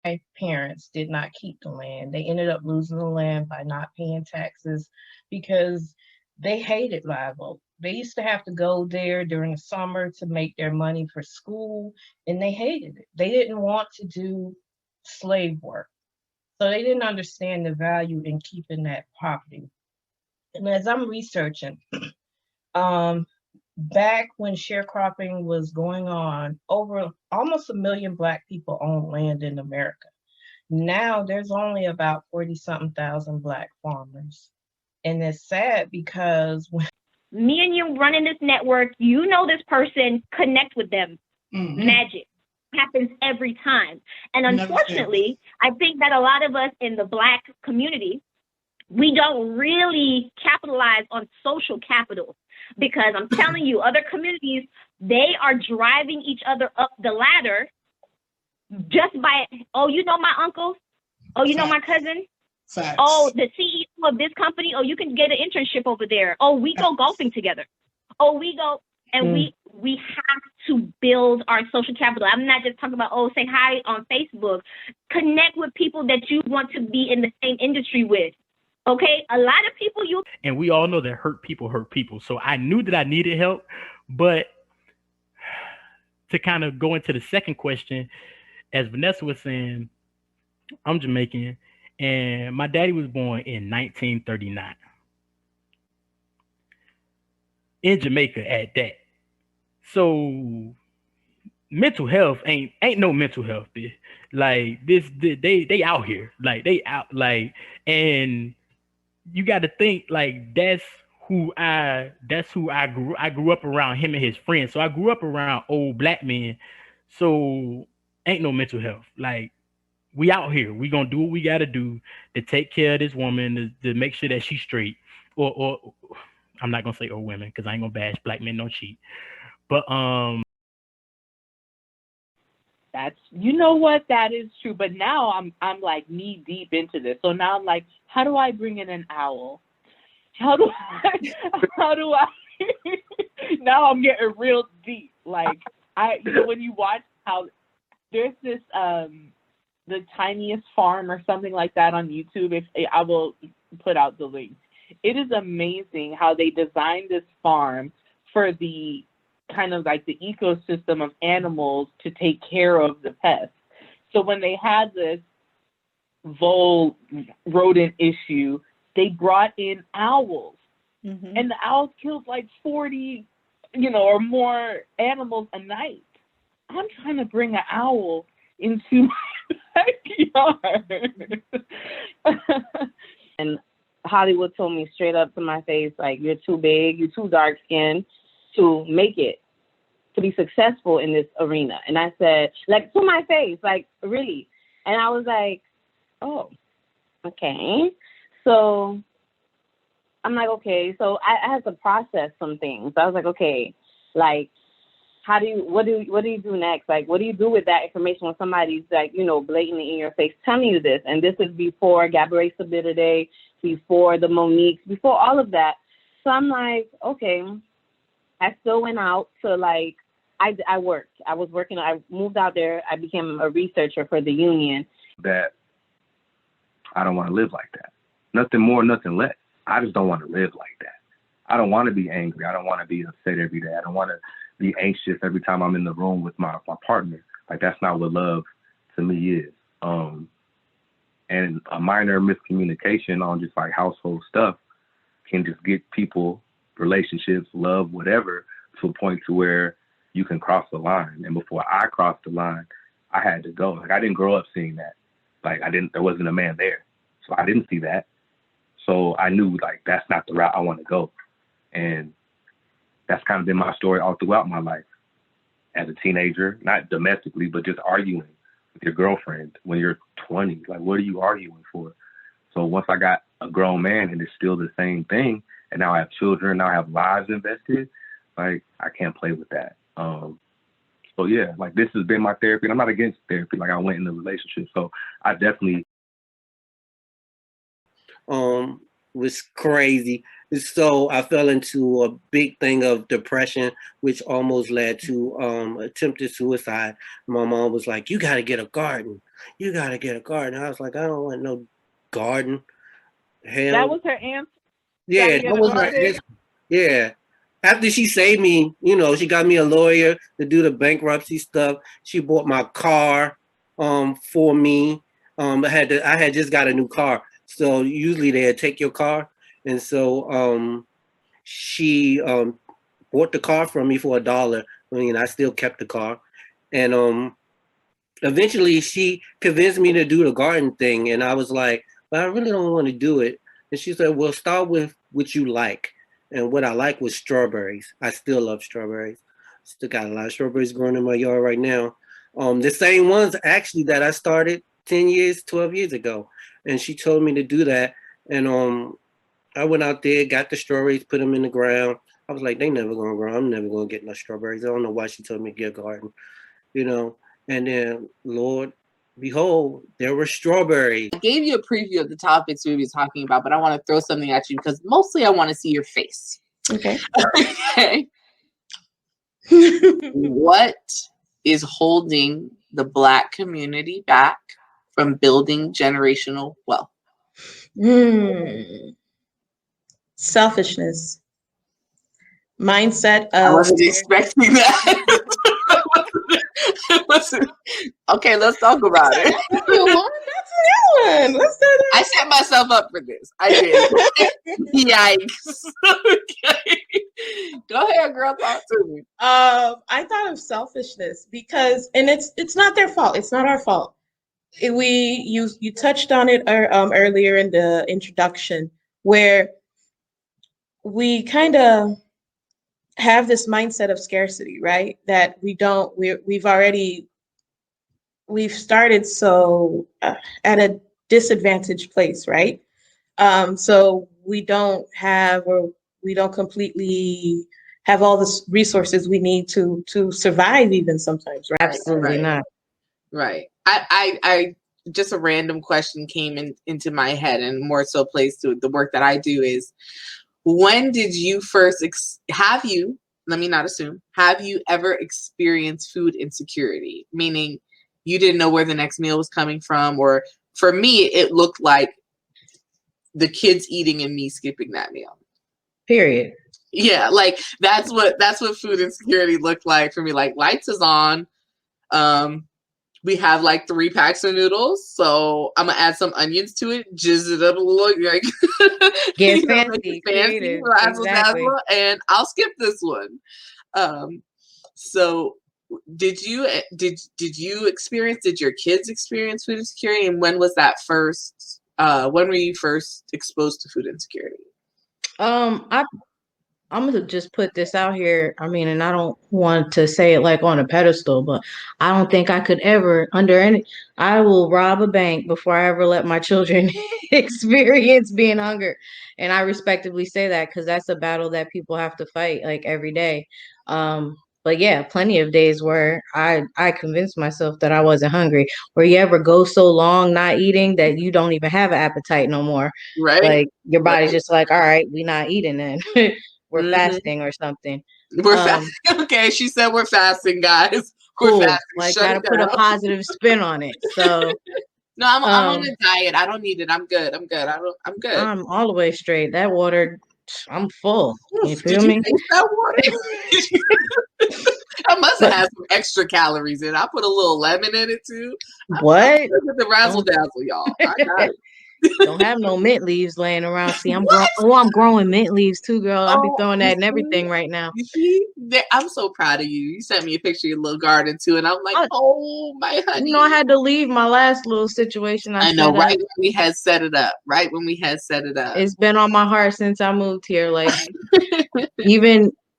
My parents did not keep the land. They ended up losing the land by not paying taxes because they hated Live Oak. They used to have to go there during the summer to make their money for school, and they hated it. They didn't want to do slave work. So they didn't understand the value in keeping that property. And as I'm researching, um, back when sharecropping was going on, over almost 1 million Black people owned land in America. Now there's only about 40 something thousand Black farmers. And it's sad because when me and you running this network, you know this person, connect with them. Magic happens every time. And unfortunately, I think that a lot of us in the Black community, we don't really capitalize on social capital, because I'm telling you, other communities, they are driving each other up the ladder just by, oh, you know my uncle? Oh, you know my cousin? Facts. Oh, the CEO of this company. Oh, you can get an internship over there. Oh, we go golfing together. Oh, we go, and we have to build our social capital. I'm not just talking about, oh, say hi on Facebook. Connect with people that you want to be in the same industry with. Okay, a lot of people and we all know that hurt people hurt people. So I knew that I needed help, but to kind of go into the second question, as Vanessa was saying, I'm Jamaican, and my daddy was born in 1939 in Jamaica at that. So mental health ain't no mental health. Like this, they out here, like they out, like, and you got to think like that's who I grew up around, him and his friends. So I grew up around old Black men. So ain't no mental health. Like, we out here, we gonna do what we gotta do to take care of this woman, to make sure that she's straight. Or I'm not gonna say or women, because I ain't gonna bash Black men don't cheat. But that's, you know what, that is true. But now I'm like knee deep into this. So now I'm like, how do I bring in an owl? How do I now I'm getting real deep. Like, when you watch how there's this the tiniest farm or something like that on YouTube, if I will put out the link. It is amazing how they designed this farm for the kind of like the ecosystem of animals to take care of the pests. So when they had this vole rodent issue, they brought in owls, and the owls killed like 40, or more animals a night. I'm trying to bring an owl into my backyard. And Hollywood told me straight up to my face, like, you're too big, you're too dark skinned to make it, to be successful in this arena. And I said, like, to my face, like, really? And I was like, oh, okay. So I'm like, okay. So I had to process some things. So I was like, okay, like, what do you do next? Like, what do you do with that information when somebody's like, blatantly in your face telling you this? And this is before Gabourey Sabidide, before the Moniques, before all of that. So I'm like, okay. I still went out to, like, I worked. I was working. I moved out there. I became a researcher for the union. That I don't want to live like that. Nothing more, nothing less. I just don't want to live like that. I don't want to be angry. I don't want to be upset every day. I don't want to be anxious every time I'm in the room with my partner. Like, that's not what love to me is. And a minor miscommunication on just like household stuff can just get people, relationships, love, whatever, to a point to where you can cross the line. And before I crossed the line, I had to go. Like, I didn't grow up seeing that. Like, there wasn't a man there. So I didn't see that. So I knew, like, that's not the route I want to go. And that's kind of been my story all throughout my life. As a teenager, not domestically, but just arguing with your girlfriend when you're 20. Like, what are you arguing for? So once I got a grown man and it's still the same thing, and now I have children, now I have lives invested, like, I can't play with that. So yeah, like, this has been my therapy, and I'm not against therapy. Like, I went in a relationship, so I definitely. was crazy. So I fell into a big thing of depression, which almost led to attempted suicide. My mom was like, "You got to get a garden. You got to get a garden." I was like, "I don't want no garden." Hell, That was her answer. yeah, Gotta that get a was her garden. answer. Yeah. After she saved me, she got me a lawyer to do the bankruptcy stuff. She bought my car for me. I had just got a new car. So usually they'd take your car. And so she bought the car from me for $1. I mean, I still kept the car. And eventually she convinced me to do the garden thing. And I was like, but I really don't want to do it. And she said, well, start with what you like. And what I like was strawberries. I still love strawberries. Still got a lot of strawberries growing in my yard right now. The same ones actually that I started 10 years, 12 years ago. And she told me to do that. And I went out there, got the strawberries, put them in the ground. I was like, they never gonna grow. I'm never gonna get no strawberries. I don't know why she told me to get a garden, And then, Lord, behold, there were strawberries. I gave you a preview of the topics we were talking about, but I want to throw something at you because mostly I want to see your face. Okay. Okay. What is holding the Black community back from building generational wealth? Selfishness. Mindset of I wasn't expecting that. Okay, let's talk about it. That's a new one. Let's do that. I set myself up for this. I did. Yikes. Okay. Go ahead, girl. Talk to me. I thought of selfishness because, and it's not their fault. It's not our fault. You touched on it earlier in the introduction, where we kind of have this mindset of scarcity, right? That we've started so at a disadvantaged place, right? So we don't completely have all the resources we need to survive even sometimes, right? Absolutely not. Right. I just a random question came into my head, and more so plays to the work that I do is, when did you first have you ever experienced food insecurity? Meaning you didn't know where the next meal was coming from, or for me, it looked like the kids eating and me skipping that meal. Period. Yeah, like that's what food insecurity looked like for me. Like, lights is on. We have like 3 packs of noodles, so I'm gonna add some onions to it, jizz it up a little, like get fancy, exactly. And I'll skip this one. So did your kids experience food insecurity, and when was that first? When were you first exposed to food insecurity? I'm gonna just put this out here. I mean, and I don't want to say it like on a pedestal, but I don't think I could ever, I will rob a bank before I ever let my children experience being hungry. And I respectively say that because that's a battle that people have to fight like every day. But yeah, plenty of days where I convinced myself that I wasn't hungry. Where you ever go so long not eating that you don't even have an appetite no more. Right. Like your body's just like, all right, we not eating then. We're fasting or something. We're fasting. Okay, she said we're fasting, guys. We're cool. fasting. Like, gotta put a positive spin on it. So no, I'm on a diet. I don't need it. I'm good. I'm good. I'm good. I'm all the way straight. That water, I'm full. You feel Did me? You taste that water? I must have had some extra calories in it. I put a little lemon in it too. What? Look at the razzle dazzle, y'all. I got it. Don't have no mint leaves laying around. See, I'm growing mint leaves too, girl. I'll be throwing that in everything right now. You see, I'm so proud of you. You sent me a picture of your little garden too, and I'm like, oh my honey. You know, I had to leave my last little situation. I know, right when we had set it up. Right when we had set it up. It's been on my heart since I moved here. Like,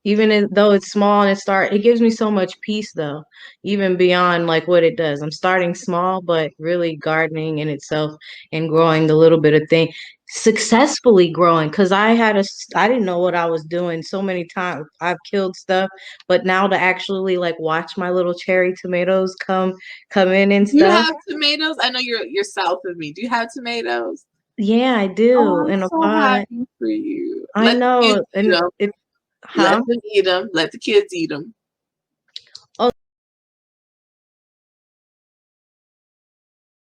even though it's small and it gives me so much peace though, even beyond like what it does. I'm starting small, but really gardening in itself and growing the little bit of thing, successfully growing. Cause I didn't know what I was doing. So many times I've killed stuff, but now to actually like watch my little cherry tomatoes come in and stuff. You have tomatoes? I know you're south of me. Do you have tomatoes? Yeah, I do. Oh, I'm In a so pot. happy for you. I Let the know. kids eat And them. it, Let huh? them eat them. Let the kids eat them.